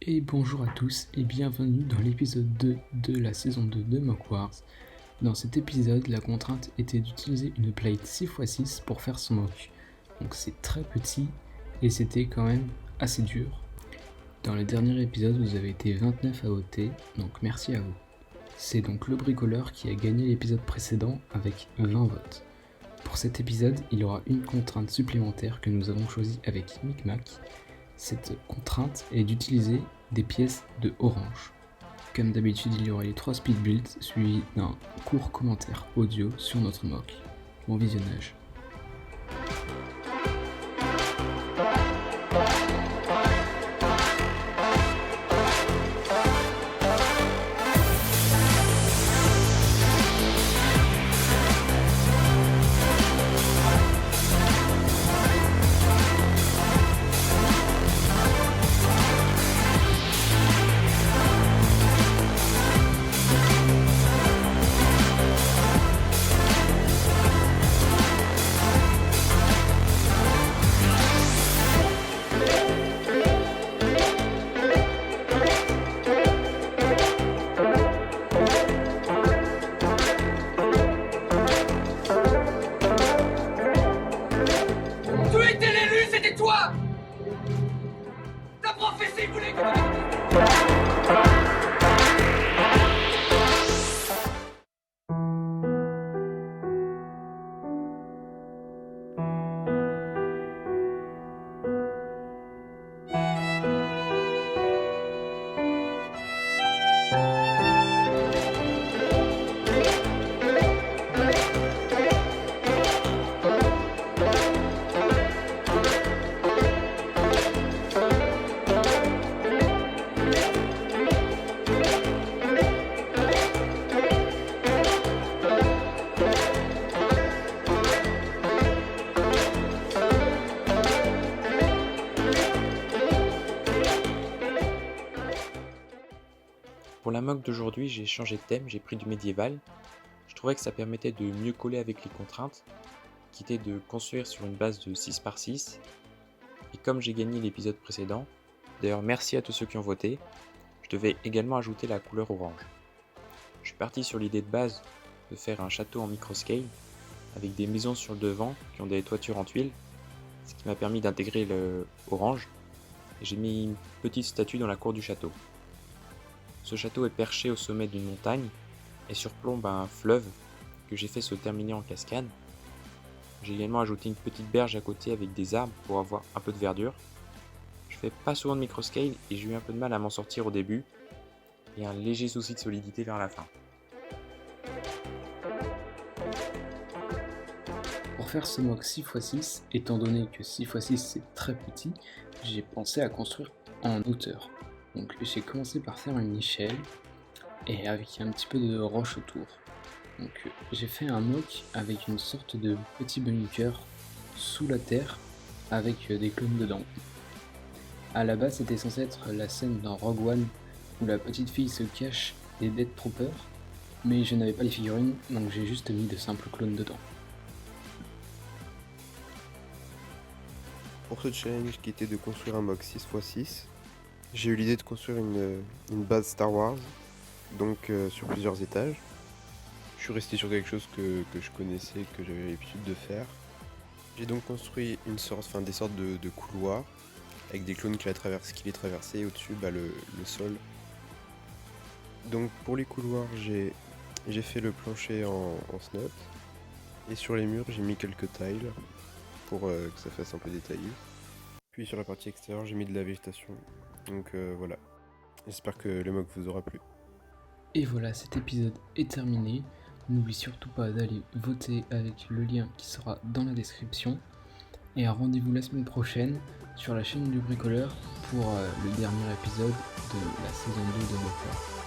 Et bonjour à tous et bienvenue dans l'épisode 2 de la saison 2 de Mock Wars. Dans cet épisode, la contrainte était d'utiliser une plate 6x6 pour faire son mock. Donc c'est très petit et c'était quand même assez dur. Dans le dernier épisode, vous avez été 29 à voter, donc merci à vous. C'est donc le bricoleur qui a gagné l'épisode précédent avec 20 votes. Pour cet épisode, il y aura une contrainte supplémentaire que nous avons choisie avec Micmac. Cette contrainte est d'utiliser des pièces de orange. Comme d'habitude, il y aura les 3 speed builds suivis d'un court commentaire audio sur notre mock. Bon visionnage. Tu étais l'élu, c'était toi. Ta prophétie voulait que... Pour la mock d'aujourd'hui, j'ai changé de thème, j'ai pris du médiéval. Je trouvais que ça permettait de mieux coller avec les contraintes, qui étaient de construire sur une base de 6x6. Et comme j'ai gagné l'épisode précédent, d'ailleurs merci à tous ceux qui ont voté, je devais également ajouter la couleur orange. Je suis parti sur l'idée de base de faire un château en microscale, avec des maisons sur le devant qui ont des toitures en tuiles, ce qui m'a permis d'intégrer le orange. Et j'ai mis une petite statue dans la cour du château. Ce château est perché au sommet d'une montagne et surplombe un fleuve que j'ai fait se terminer en cascade. J'ai également ajouté une petite berge à côté avec des arbres pour avoir un peu de verdure. Je fais pas souvent de microscale et j'ai eu un peu de mal à m'en sortir au début et un léger souci de solidité vers la fin. Pour faire ce mock 6x6, étant donné que 6x6 c'est très petit, j'ai pensé à construire en hauteur. Donc j'ai commencé par faire une échelle et avec un petit peu de roche autour. Donc j'ai fait un mock avec une sorte de petit bunker sous la terre avec des clones dedans. À la base c'était censé être la scène dans Rogue One où la petite fille se cache des Death Troopers, mais je n'avais pas les figurines donc j'ai juste mis de simples clones dedans. Pour ce challenge qui était de construire un mock 6x6, j'ai eu l'idée de construire une base Star Wars, donc sur plusieurs étages. Je suis resté sur quelque chose que je connaissais, que j'avais l'habitude de faire. J'ai donc construit des sortes de couloirs avec des clones qui les traversaient et au-dessus le sol. Donc pour les couloirs, j'ai fait le plancher en snout et sur les murs j'ai mis quelques tiles pour que ça fasse un peu détaillé. Puis sur la partie extérieure j'ai mis de la végétation. Donc voilà, j'espère que le mock vous aura plu. Et voilà, cet épisode est terminé. N'oublie surtout pas d'aller voter avec le lien qui sera dans la description. Et un rendez-vous la semaine prochaine sur la chaîne du bricoleur pour le dernier épisode de la saison 2 de Mock Wars.